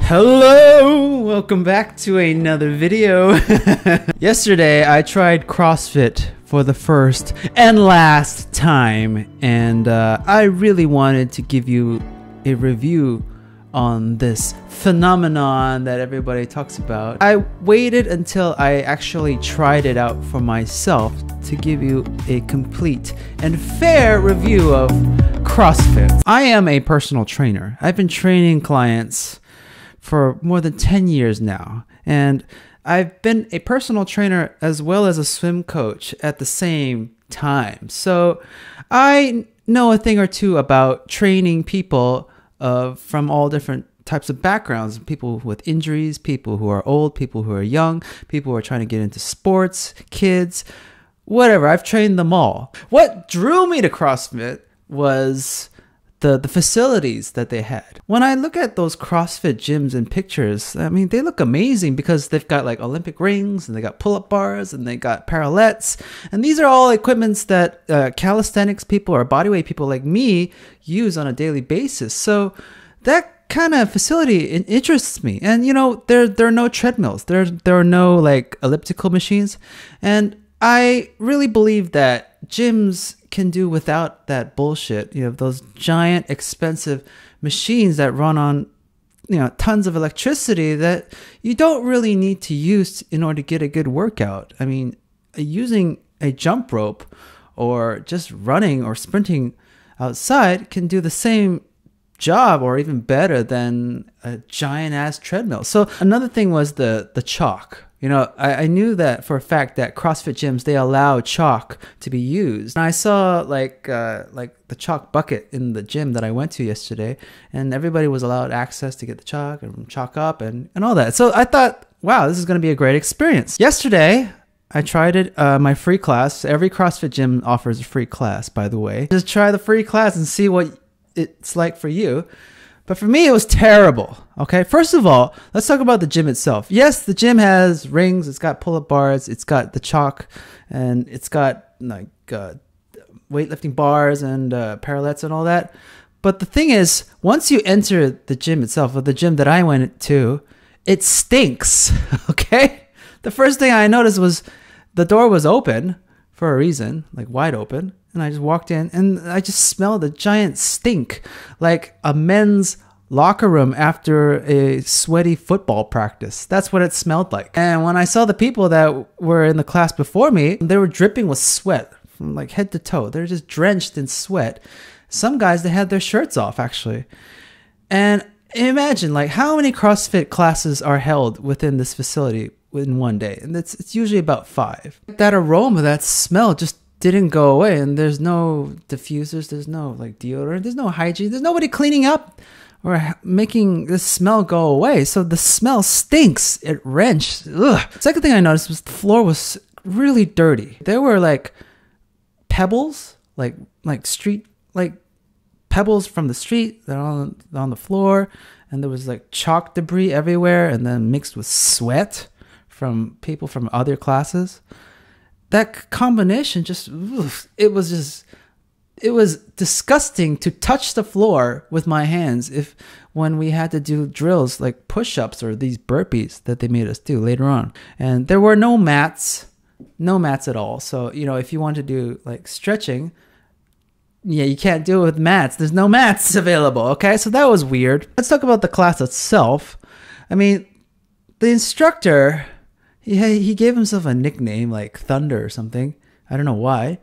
Hello, welcome back to another video. Yesterday I tried CrossFit for the first and last time, and I really wanted to give you a review on this phenomenon that everybody talks about. I waited until I actually tried it out for myself to give you a complete and fair review of CrossFit. I am a personal trainer. I've been training clients for more than 10 years now, and I've been a personal trainer as well as a swim coach at the same time. So I know a thing or two about training people from all different types of backgrounds, people with injuries, people who are old, people who are young, people who are trying to get into sports, kids, whatever. I've trained them all. What drew me to CrossFit was the facilities that they had. When I look at those CrossFit gyms and pictures, I mean, they look amazing because they've got like Olympic rings, and they got pull-up bars, and they got parallettes. And these are all equipments that calisthenics people or bodyweight people like me use on a daily basis. So that kind of facility interests me. And you know, there are no treadmills. There are no like elliptical machines. And I really believe that gyms can do without that bullshit, you know, those giant expensive machines that run on, you know, tons of electricity that you don't really need to use in order to get a good workout. I mean, using a jump rope or just running or sprinting outside can do the same job or even better than a giant ass treadmill. So another thing was the chalk. You know, I knew that for a fact that CrossFit gyms, they allow chalk to be used. And I saw like the chalk bucket in the gym that I went to yesterday, and everybody was allowed access to get the chalk and chalk up and all that. So I thought, wow, this is going to be a great experience. Yesterday, I tried it, my free class. Every CrossFit gym offers a free class, by the way. Just try the free class and see what it's like for you. But for me, it was terrible. Okay, first of all, let's talk about the gym itself. Yes, the gym has rings, it's got pull-up bars, it's got the chalk, and it's got like weightlifting bars and parallettes and all that. But the thing is, once you enter the gym itself, or the gym that I went to, it stinks. Okay, the first thing I noticed was the door was open for a reason, like wide open. And I just walked in and I just smelled a giant stink, like a men's locker room after a sweaty football practice. That's what it smelled like. And when I saw the people that were in the class before me, they were dripping with sweat from like head to toe. They're just drenched in sweat. Some guys, they had their shirts off actually. And imagine like how many CrossFit classes are held within this facility in one day. And it's usually about 5. That aroma, that smell just didn't go away, and there's no diffusers, there's no like deodorant, there's no hygiene, there's nobody cleaning up or making the smell go away. So the smell stinks. It wrenched. Ugh. Second thing I noticed was the floor was really dirty. There were like pebbles, like street, like pebbles from the street that are on the floor, and there was like chalk debris everywhere, and then mixed with sweat from people from other classes. That combination just, it was disgusting to touch the floor with my hands when we had to do drills like push-ups or these burpees that they made us do later on. And there were no mats at all. So, you know, if you want to do like stretching, yeah, you can't do it with mats. There's no mats available. Okay. So that was weird. Let's talk about the class itself. I mean, the instructor, he gave himself a nickname like Thunder or something. I don't know why.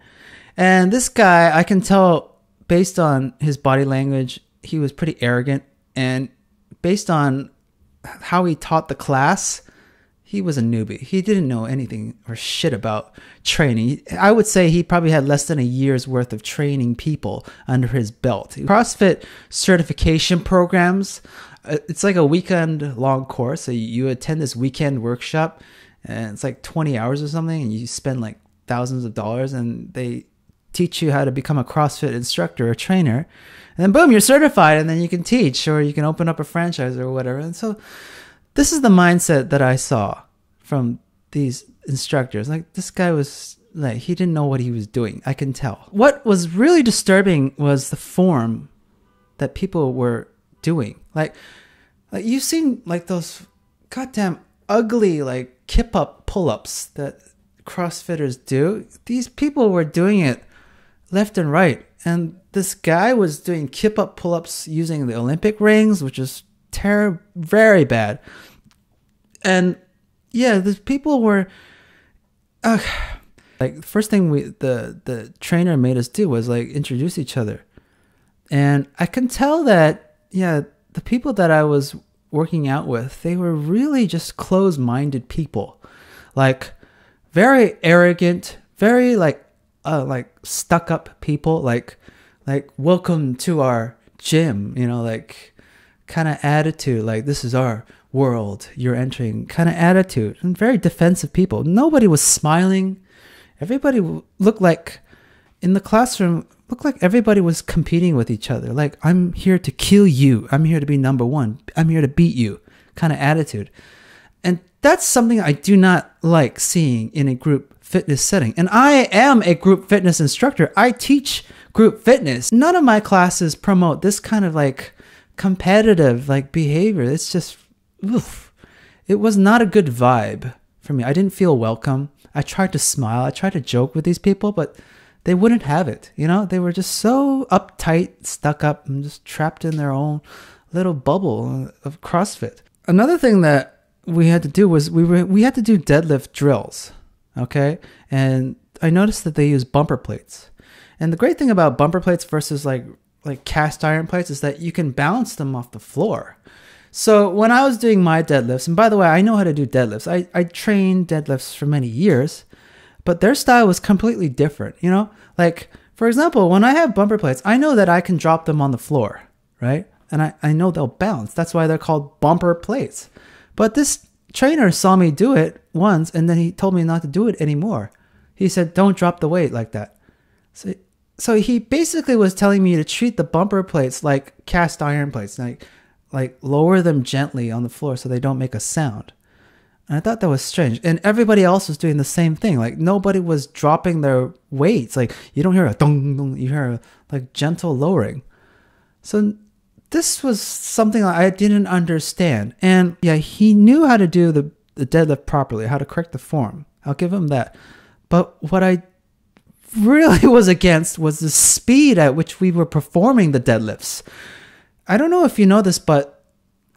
And this guy, I can tell based on his body language, he was pretty arrogant. And based on how he taught the class, he was a newbie. He didn't know anything or shit about training. I would say he probably had less than a year's worth of training people under his belt. CrossFit certification programs, it's like a weekend long course. So you attend this weekend workshop, and it's like 20 hours or something, and you spend like thousands of dollars, and they teach you how to become a CrossFit instructor or trainer. And then boom, you're certified, and then you can teach, or you can open up a franchise or whatever. And so this is the mindset that I saw from these instructors. Like, this guy was like, he didn't know what he was doing. I can tell. What was really disturbing was the form that people were doing. Like, Like you've seen like those goddamn ugly like kip up pull-ups that CrossFitters do. These people were doing it left and right. And this guy was doing kip up pull-ups using the Olympic rings, which is very bad. And yeah, the people were like the first thing the trainer made us do was like introduce each other. And I can tell that, yeah, the people that I was working out with, they were really just closed-minded people. Like very arrogant, very like stuck-up people, like welcome to our gym, you know, like kind of attitude, like this is our world you're entering kind of attitude, and very defensive people. Nobody was smiling. Everybody looked like in the classroom, looked like everybody was competing with each other. Like, I'm here to kill you. I'm here to be number one. I'm here to beat you kind of attitude. And that's something I do not like seeing in a group fitness setting. And I am a group fitness instructor. I teach group fitness. None of my classes promote this kind of like competitive like behavior. It's just, oof. It was not a good vibe for me. I didn't feel welcome. I tried to smile. I tried to joke with these people, but they wouldn't have it. You know, they were just so uptight, stuck up, and just trapped in their own little bubble of CrossFit. Another thing that we had to do was we had to do deadlift drills. Okay. And I noticed that they use bumper plates. And the great thing about bumper plates versus like cast iron plates is that you can bounce them off the floor. So when I was doing my deadlifts, and by the way, I know how to do deadlifts. I trained deadlifts for many years, but their style was completely different. You know, like for example, when I have bumper plates, I know that I can drop them on the floor, right? And I know they'll bounce. That's why they're called bumper plates. But this trainer saw me do it once, and then he told me not to do it anymore. He said, don't drop the weight like that. So he basically was telling me to treat the bumper plates like cast iron plates, like lower them gently on the floor so they don't make a sound. And I thought that was strange. And everybody else was doing the same thing. Like nobody was dropping their weights. Like you don't hear a dong, dong, you hear a like gentle lowering. So this was something I didn't understand. And yeah, he knew how to do the deadlift properly, how to correct the form. I'll give him that. But what I really was against was the speed at which we were performing the deadlifts. I don't know if you know this, but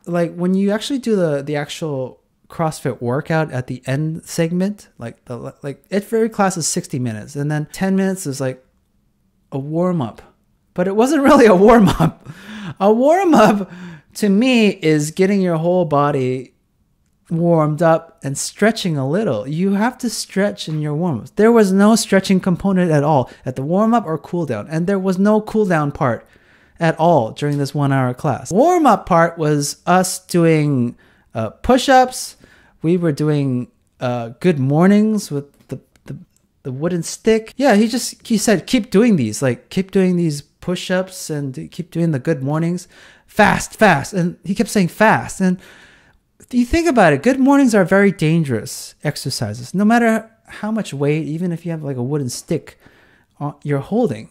like when you actually do the actual CrossFit workout at the end segment, like every class is 60 minutes, and then 10 minutes is like a warm up. But it wasn't really a warm up. A warm up to me is getting your whole body warmed up and stretching a little. You have to stretch in your warm-ups. There was no stretching component at all at the warm-up or cool down, and there was no cool down part at all during this 1 hour class. Warm-up part was us doing push-ups. We were doing good mornings with the wooden stick. Yeah, he said keep doing these, like keep doing these push-ups and keep doing the good mornings, fast, and he kept saying fast. And you think about it, good mornings are very dangerous exercises. No matter how much weight, even if you have like a wooden stick you're holding,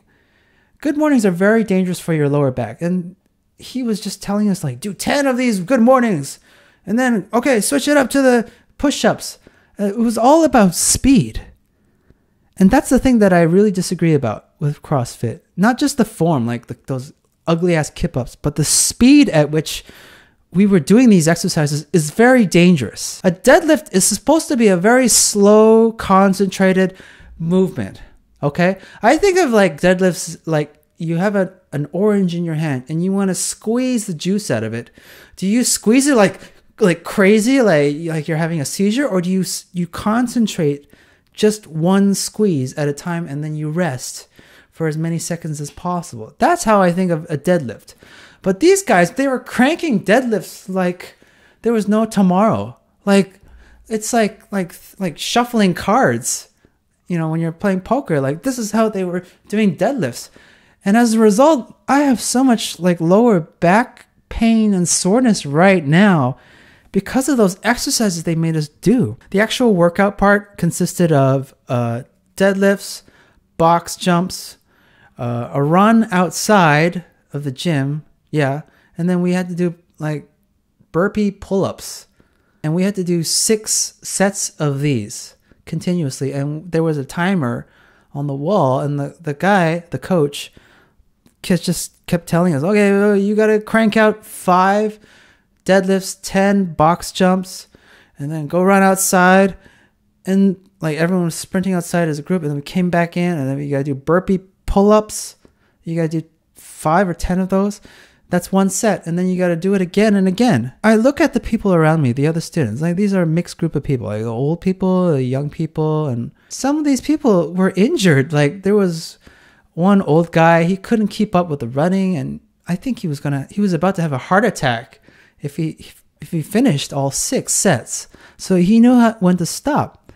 good mornings are very dangerous for your lower back. And he was just telling us like, do 10 of these good mornings, and then okay, switch it up to the push-ups. It was all about speed. And that's the thing that I really disagree about with CrossFit. Not just the form, like those ugly ass kip-ups, but the speed at which we were doing these exercises is very dangerous. A deadlift is supposed to be a very slow, concentrated movement. Okay? I think of like deadlifts like you have an orange in your hand and you want to squeeze the juice out of it. Do you squeeze it like crazy, like you're having a seizure, or do you concentrate just one squeeze at a time and then you rest for as many seconds as possible? That's how I think of a deadlift. But these guys, they were cranking deadlifts like there was no tomorrow. Like it's like shuffling cards, you know, when you're playing poker. Like this is how they were doing deadlifts. And as a result, I have so much like lower back pain and soreness right now because of those exercises they made us do. The actual workout part consisted of deadlifts, box jumps, a run outside of the gym, yeah, and then we had to do like burpee pull-ups. And we had to do 6 sets of these continuously. And there was a timer on the wall. And the guy, the coach, just kept telling us, okay, you got to crank out 5 deadlifts, 10 box jumps, and then go run outside. And like everyone was sprinting outside as a group. And then we came back in, and then you got to do burpee pull-ups. You got to do 5 or 10 of those. That's 1 set, and then you got to do it again and again. I look at the people around me, the other students, like these are a mixed group of people, like old people, young people, and some of these people were injured. Like there was one old guy, he couldn't keep up with the running, and I think he was about to have a heart attack if he finished all 6 sets. So he knew when to stop.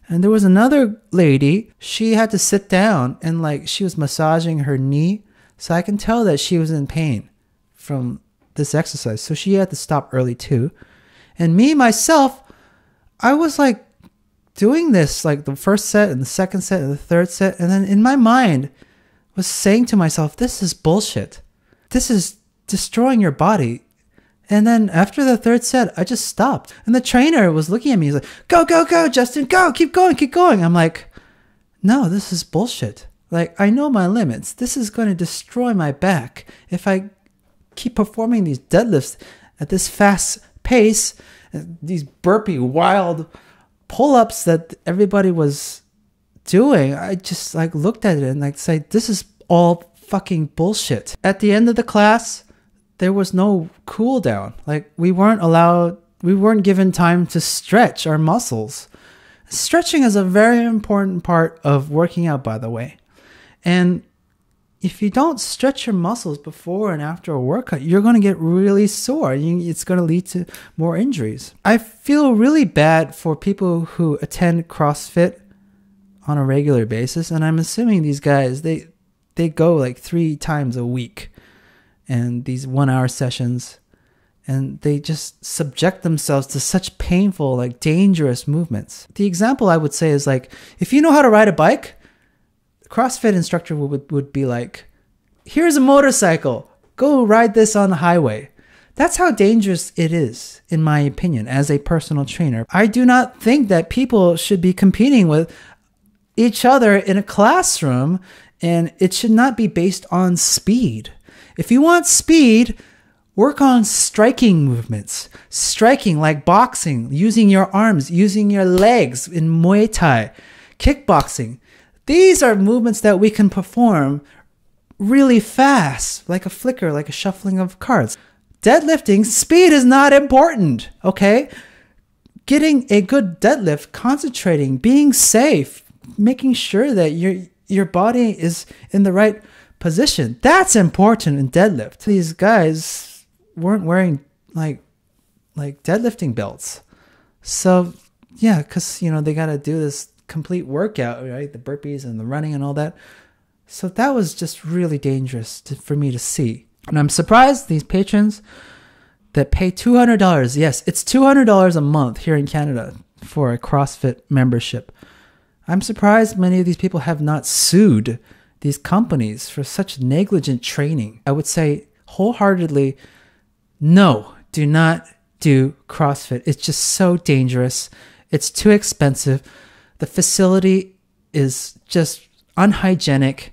And there was another lady, she had to sit down, and like she was massaging her knee, so I can tell that she was in pain from this exercise. So she had to stop early too. And me, myself, I was like doing this, like the first set and the second set and the third set. And then in my mind was saying to myself, this is bullshit. This is destroying your body. And then after the third set, I just stopped. And the trainer was looking at me. He's like, go, go, go, Justin, go, keep going, keep going. I'm like, no, this is bullshit. Like, I know my limits. This is going to destroy my back if I keep performing these deadlifts at this fast pace, these burpee wild pull-ups that everybody was doing. I just like looked at it and like say, this is all fucking bullshit. At the end of the class, there was no cool down. Like we weren't given time to stretch our muscles. Stretching is a very important part of working out, by the way. And if you don't stretch your muscles before and after a workout, you're going to get really sore. It's going to lead to more injuries. I feel really bad for people who attend CrossFit on a regular basis. And I'm assuming these guys, they go like 3 times a week and these 1-hour sessions. And they just subject themselves to such painful, like dangerous movements. The example I would say is like, if you know how to ride a bike, CrossFit instructor would be like, here's a motorcycle, go ride this on the highway. That's how dangerous it is, in my opinion, as a personal trainer. I do not think that people should be competing with each other in a classroom, and it should not be based on speed. If you want speed, work on striking movements. Striking like boxing, using your arms, using your legs in Muay Thai, kickboxing. These are movements that we can perform really fast, like a flicker, like a shuffling of cards. Deadlifting, speed is not important, okay? Getting a good deadlift, concentrating, being safe, making sure that your body is in the right position. That's important in deadlift. These guys weren't wearing like deadlifting belts. So yeah, because they got to do this complete workout, right? The burpees and the running and all that. So that was just really dangerous for me to see. And I'm surprised these patrons that pay $200. Yes, it's $200 a month here in Canada for a CrossFit membership. I'm surprised many of these people have not sued these companies for such negligent training. I would say wholeheartedly, no, do not do CrossFit. It's just so dangerous. It's too expensive. The facility is just unhygienic,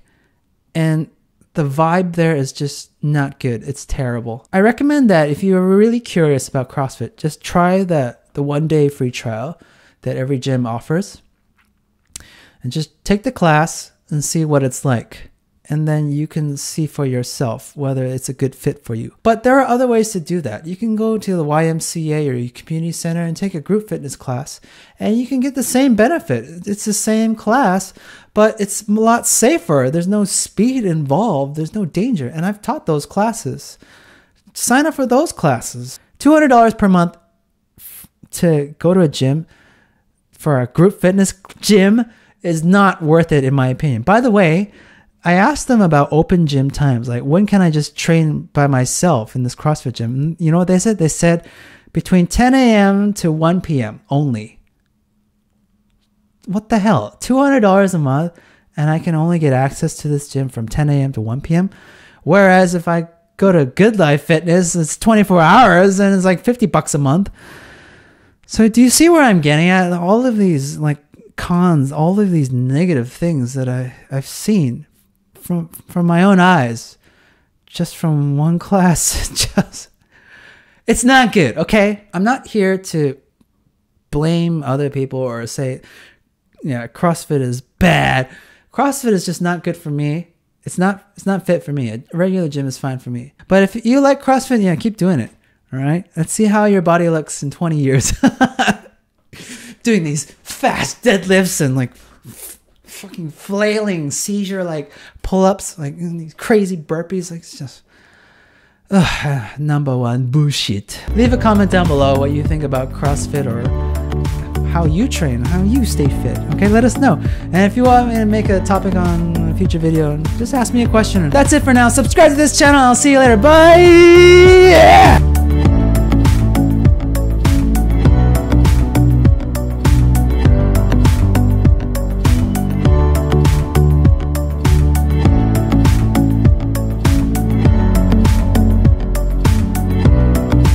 and the vibe there is just not good. It's terrible. I recommend that if you're really curious about CrossFit, just try the 1-day free trial that every gym offers, and just take the class and see what it's like. And then you can see for yourself whether it's a good fit for you. But there are other ways to do that. You can go to the YMCA or your community center and take a group fitness class, and you can get the same benefit. It's the same class, but it's a lot safer. There's no speed involved. There's no danger. And I've taught those classes. Sign up for those classes. $200 per month to go to a gym for a group fitness gym is not worth it, in my opinion. By the way, I asked them about open gym times. Like, when can I just train by myself in this CrossFit gym? And you know what they said? They said between 10 a.m. to 1 p.m. only. What the hell? $200 a month, and I can only get access to this gym from 10 a.m. to 1 p.m.? Whereas if I go to Good Life Fitness. It's 24 hours and it's like $50 a month. So do you see where I'm getting at? All of these like cons, all of these negative things that I've seen from my own eyes, just from one class. It's not good, okay? I'm not here to blame other people or say, yeah, CrossFit is bad. CrossFit is just not good for me. It's not fit for me. A regular gym is fine for me. But if you like CrossFit, yeah, keep doing it. All right? Let's see how your body looks in 20 years. Doing these fast deadlifts and like fucking flailing seizure like pull-ups, like these crazy burpees. Like it's just number one bullshit. Leave a comment down below what you think about CrossFit or how you train, how you stay fit. Okay, let us know. And if you want me to make a topic on a future video, just ask me a question. That's it for now. Subscribe to this channel. I'll see you later. Bye. Yeah.